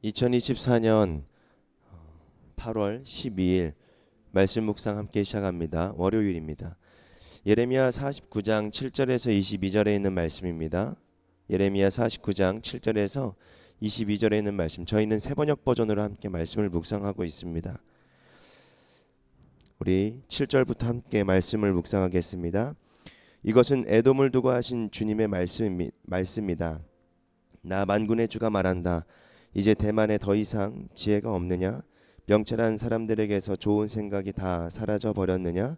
2024년 8월 12일 말씀 묵상 함께 시작합니다. 월요일입니다. 예레미야 49장 7절에서 22절에 있는 말씀입니다. 예레미야 49장 7절에서 22절에 있는 말씀, 저희는 새번역 버전으로 함께 말씀을 묵상하고 있습니다. 우리 7절부터 함께 말씀을 묵상하겠습니다. 이것은 에돔을 두고 하신 주님의 말씀이다. 나 만군의 주가 말한다. 이제 대만에 더 이상 지혜가 없느냐? 명철한 사람들에게서 좋은 생각이 다 사라져 버렸느냐?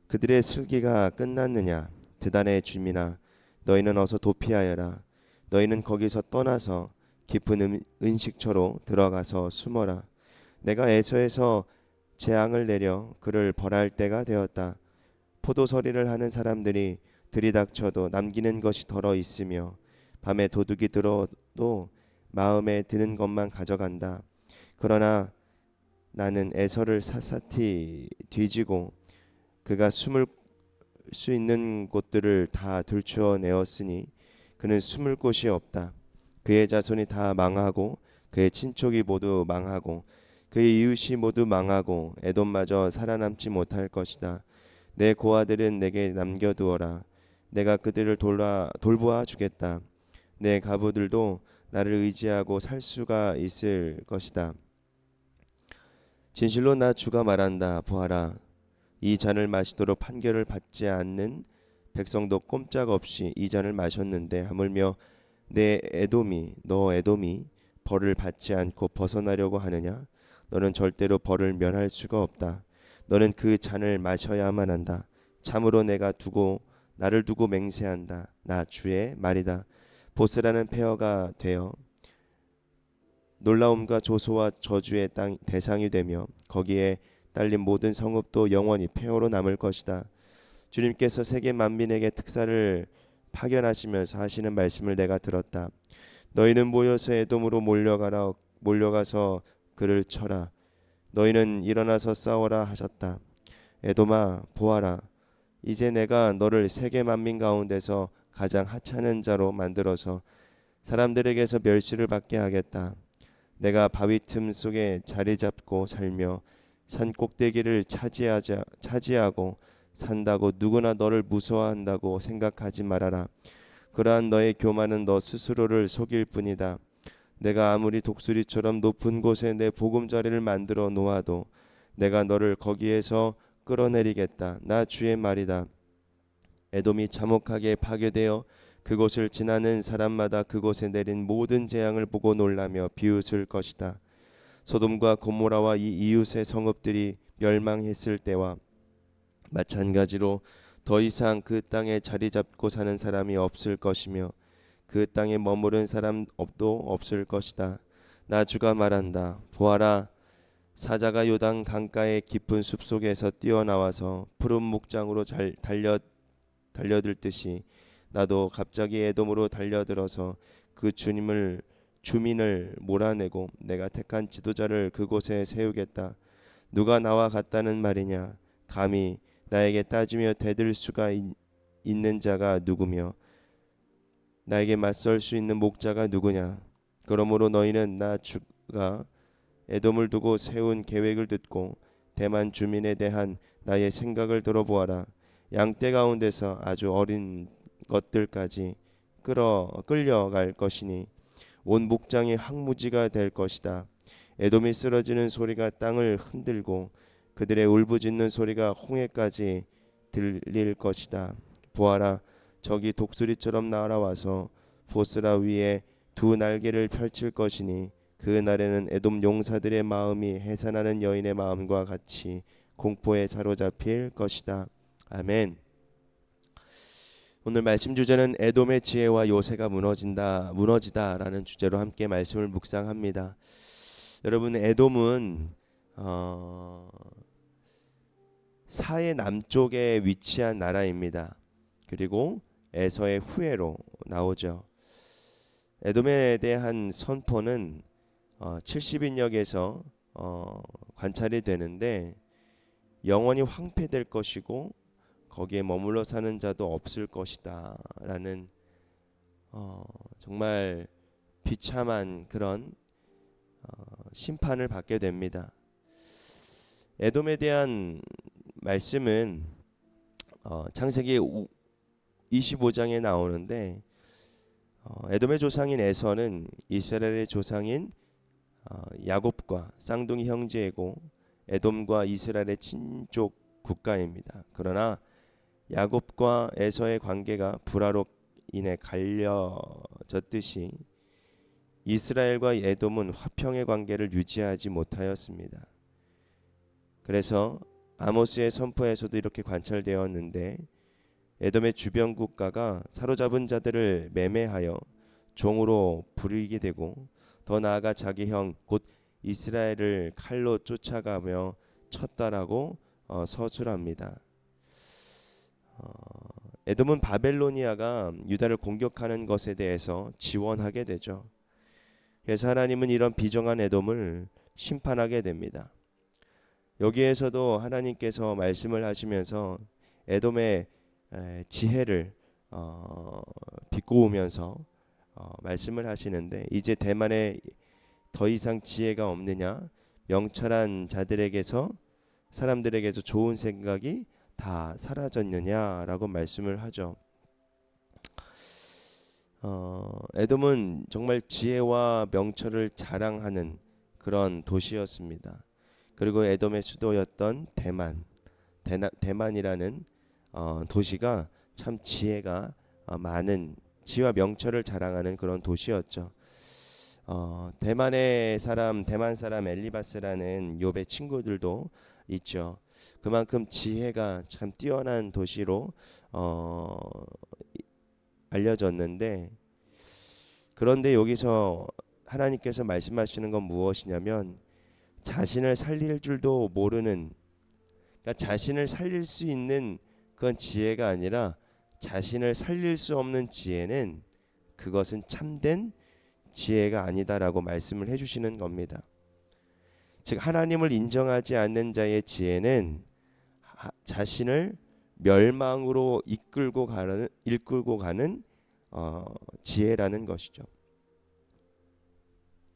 그들의 슬기가 끝났느냐? 드단의 주민아, 너희는 어서 도피하여라. 너희는 거기서 떠나서 깊은 은식처로 들어가서 숨어라. 내가 에서에서 재앙을 내려 그를 벌할 때가 되었다. 포도서리를 하는 사람들이 들이닥쳐도 남기는 것이 덜어 있으며 밤에 도둑이 들어도 마음에 드는 것만 가져간다. 그러나 나는 에서를 샅샅이 뒤지고 그가 숨을 수 있는 곳들을 다 들추어 내었으니 그는 숨을 곳이 없다. 그의 자손이 다 망하고 그의 친족이 모두 망하고 그의 이웃이 모두 망하고 에돔마저 살아남지 못할 것이다. 내 고아들은 내게 남겨두어라. 내가 그들을 돌보아 주겠다. 내 가부들도 나를 의지하고 살 수가 있을 것이다. 진실로 나 주가 말한다. 보아라, 이 잔을 마시도록 판결을 받지 않는 백성도 꼼짝없이 이 잔을 마셨는데 하물며 너 에돔이 벌을 받지 않고 벗어나려고 하느냐? 너는 절대로 벌을 면할 수가 없다. 너는 그 잔을 마셔야만 한다. 참으로 나를 두고 맹세한다. 나 주의 말이다. 보스라는 폐허가 되어 놀라움과 조소와 저주의 대상이 되며 거기에 딸린 모든 성읍도 영원히 폐허로 남을 것이다. 주님께서 세계 만민에게 특사를 파견하시면서 하시는 말씀을 내가 들었다. 너희는 모여서 에돔으로 몰려가서 그를 쳐라. 너희는 일어나서 싸워라 하셨다. 에돔아, 보아라, 이제 내가 너를 세계 만민 가운데서 가장 하찮은 자로 만들어서 사람들에게서 멸시를 받게 하겠다. 내가 바위 틈 속에 자리 잡고 살며 산 꼭대기를 차지하고 산다고 누구나 너를 무서워한다고 생각하지 말아라. 그러한 너의 교만은 너 스스로를 속일 뿐이다. 내가 아무리 독수리처럼 높은 곳에 내 보금자리를 만들어 놓아도 내가 너를 거기에서 끌어내리겠다. 나 주의 말이다. 에돔이 참혹하게 파괴되어 그곳을 지나는 사람마다 그곳에 내린 모든 재앙을 보고 놀라며 비웃을 것이다. 소돔과 고모라와 이 이웃의 성읍들이 멸망했을 때와 마찬가지로 더 이상 그 땅에 자리 잡고 사는 사람이 없을 것이며 그 땅에 머무른 사람도 없을 것이다. 나 주가 말한다. 보아라, 사자가 요단 강가의 깊은 숲속에서 뛰어나와서 푸른 목장으로 달려들듯이 나도 갑자기 에돔으로 달려들어서 그 주민을 몰아내고 내가 택한 지도자를 그곳에 세우겠다. 누가 나와 같다는 말이냐? 감히 나에게 따지며 대들 수가 있는 자가 누구며 나에게 맞설 수 있는 목자가 누구냐? 그러므로 너희는 나 주가 에돔을 두고 세운 계획을 듣고 대만 주민에 대한 나의 생각을 들어보아라. 양떼 가운데서 아주 어린 것들까지 끌려갈 것이니 온 목장이 항무지가 될 것이다. 에돔이 쓰러지는 소리가 땅을 흔들고 그들의 울부짖는 소리가 홍해까지 들릴 것이다. 보아라, 적이 독수리처럼 날아와서 보스라 위에 두 날개를 펼칠 것이니 그 날에는 에돔 용사들의 마음이 해산하는 여인의 마음과 같이 공포에 사로잡힐 것이다. 아멘. 오늘 말씀 주제는 에돔의 지혜와 요새가 무너지다라는 주제로 함께 말씀을 묵상합니다. 여러분, 에돔은 사해 남쪽에 위치한 나라입니다. 그리고 에서의 후예로 나오죠. 에돔에 대한 선포는 70인역에서 관찰이 되는데 영원히 황폐될 것이고 거기에 머물러 사는 자도 없을 것이다 라는 정말 비참한 그런 심판을 받게 됩니다. 에돔에 대한 말씀은 창세기 25장에 나오는데 에돔의 조상인 에서는 이스라엘의 조상인 야곱과 쌍둥이 형제이고 에돔과 이스라엘의 친족 국가입니다. 그러나 야곱과 에서의 관계가 불화로 인해 갈려졌듯이 이스라엘과 에돔은 화평의 관계를 유지하지 못하였습니다. 그래서 아모스의 선포에서도 이렇게 관찰되었는데 에돔의 주변 국가가 사로잡은 자들을 매매하여 종으로 부리게 되고 더 나아가 자기 형 곧 이스라엘을 칼로 쫓아가며 쳤다라고 서술합니다. 에돔은 바벨로니아가 유다를 공격하는 것에 대해서 지원하게 되죠. 그래서 하나님은 이런 비정한 에돔을 심판하게 됩니다. 여기에서도 하나님께서 말씀을 하시면서 에돔의 지혜를 비꼬으면서 말씀을 하시는데 이제 대만에 더 이상 지혜가 없느냐, 명철한 자들에게서 사람들에게서 좋은 생각이 다 사라졌느냐라고 말씀을 하죠. 에돔은 정말 지혜와 명철을 자랑하는 그런 도시였습니다. 그리고 에돔의 수도였던 대만이라는 도시가 참 지혜가 많은 지혜와 명철을 자랑하는 그런 도시였죠. 대만 사람 엘리바스라는 욥의 친구들도 있죠. 그만큼 지혜가 참 뛰어난 도시로 알려졌는데 그런데 여기서 하나님께서 말씀하시는 건 무엇이냐면 자신을 살릴 줄도 모르는 그러니까 자신을 살릴 수 있는 그건 지혜가 아니라 자신을 살릴 수 없는 지혜는 그것은 참된 지혜가 아니다라고 말씀을 해주시는 겁니다. 즉 하나님을 인정하지 않는 자의 지혜는 자신을 멸망으로 이끌고 가는 지혜라는 것이죠.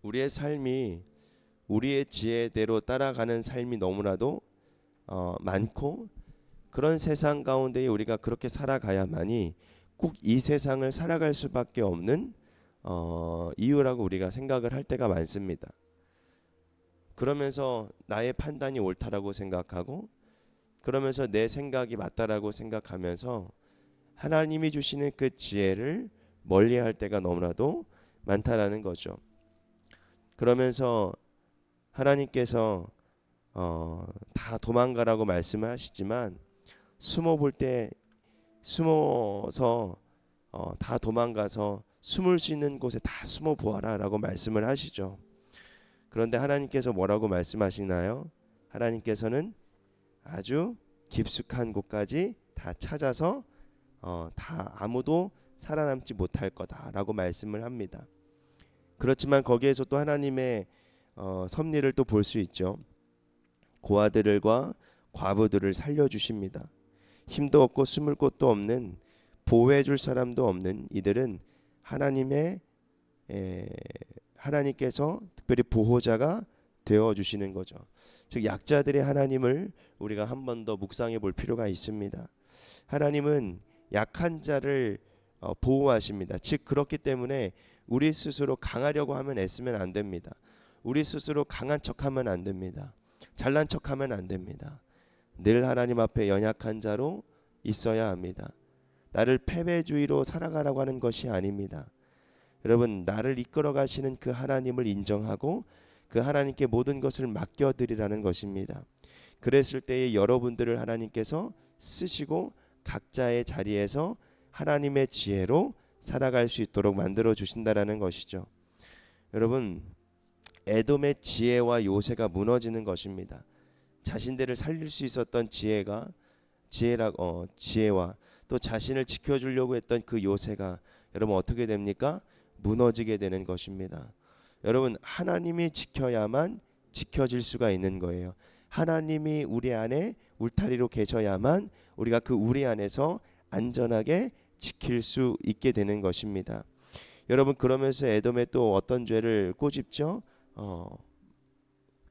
우리의 삶이 우리의 지혜대로 따라가는 삶이 너무나도 많고 그런 세상 가운데 우리가 그렇게 살아가야만이 꼭 이 세상을 살아갈 수밖에 없는 이유라고 우리가 생각을 할 때가 많습니다. 그러면서 나의 판단이 옳다라고 생각하고 그러면서 내 생각이 맞다라고 생각하면서 하나님이 주시는 그 지혜를 멀리할 때가 너무나도 많다라는 거죠. 그러면서 하나님께서 다 도망가라고 말씀을 하시지만 숨어서 다 도망가서 숨을 수 있는 곳에 다 숨어 보아라라고 말씀을 하시죠. 그런데 하나님께서 뭐라고 말씀하시나요? 하나님께서는 아주 깊숙한 곳까지 다 찾아서 다 아무도 살아남지 못할 거다라고 말씀을 합니다. 그렇지만 거기에서 또 하나님의 섭리를 또 볼 수 있죠. 고아들과 과부들을 살려주십니다. 힘도 없고 숨을 곳도 없는 보호해줄 사람도 없는 이들은 하나님께서 특별히 보호자가 되어주시는 거죠. 즉 약자들의 하나님을 우리가 한 번 더 묵상해 볼 필요가 있습니다. 하나님은 약한 자를 보호하십니다. 즉 그렇기 때문에 우리 스스로 강하려고 하면 애쓰면 안 됩니다. 우리 스스로 강한 척하면 안 됩니다. 잘난 척하면 안 됩니다. 늘 하나님 앞에 연약한 자로 있어야 합니다. 나를 패배주의로 살아가라고 하는 것이 아닙니다. 여러분 나를 이끌어 가시는 그 하나님을 인정하고 그 하나님께 모든 것을 맡겨드리라는 것입니다. 그랬을 때에 여러분들을 하나님께서 쓰시고 각자의 자리에서 하나님의 지혜로 살아갈 수 있도록 만들어 주신다라는 것이죠. 여러분 에돔의 지혜와 요새가 무너지는 것입니다. 자신들을 살릴 수 있었던 지혜와 또 자신을 지켜주려고 했던 그 요새가 여러분 어떻게 됩니까? 무너지게 되는 것입니다. 여러분 하나님이 지켜야만 지켜질 수가 있는 거예요. 하나님이 우리 안에 울타리로 계셔야만 우리가 그 우리 안에서 안전하게 지킬 수 있게 되는 것입니다. 여러분 그러면서 에돔에 또 어떤 죄를 꼬집죠?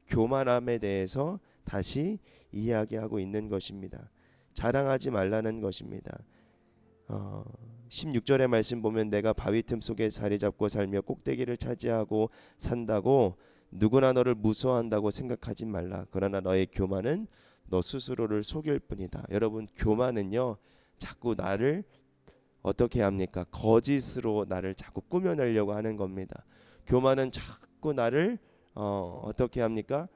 교만함에 대해서 다시 이야기하고 있는 것입니다. 자랑하지 말라는 것입니다. 16절의 말씀 보면 내가 바위 틈 속에 자리 잡고 살며 꼭대기를 차지하고 산다고 누구나 너를 무서워한다고 생각하지 말라. 그러나 너의 교만은 너 스스로를 속일 뿐이다. 여러분, 교만은요 자꾸 나를 어떻게 합니까? 거짓으로 나를 자꾸 꾸며내려고 하는 겁니다. 교만은 자꾸 나를 어떻게 합니까?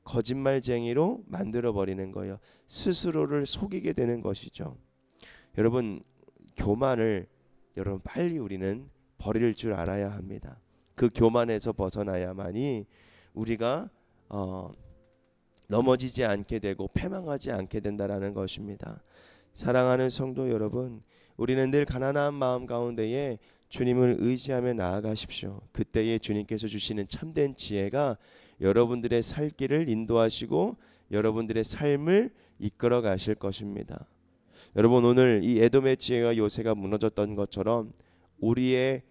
거짓말쟁이로 만들어 버리는 거예요. 스스로를 속이게 되는 것이죠. 여러분, 교만을 여러분 빨리 우리는 버릴 줄 알아야 합니다. 그 교만에서 벗어나야만이 우리가 넘어지지 않게 되고 패망하지 않게 된다라는 것입니다. 사랑하는 성도 여러분, 우리는 늘 가난한 마음 가운데에 주님을 의지하며 나아가십시오. 그때에 주님께서 주시는 참된 지혜가 여러분들의 살 길을 인도하시고 여러분들의 삶을 이끌어 가실 것입니다. 여러분, 오늘 이 에돔의 지혜가 요새가 무너졌던 것처럼 우리의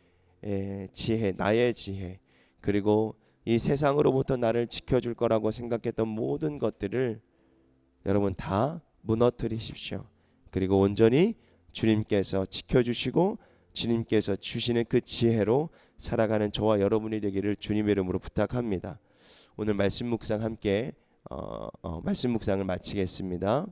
지혜, 나의 지혜, 그리고 이 세상으로부터 나를 지켜줄 거라고 생각했던 모든 것들을 여러분 다 무너뜨리십시오. 그리고 온전히 주님께서 지켜주시고 주님께서 주시는 그 지혜로 살아가는 저와 여러분이 되기를 주님의 이름으로 부탁합니다. 오늘 말씀 묵상 함께 말씀 묵상을 마치겠습니다.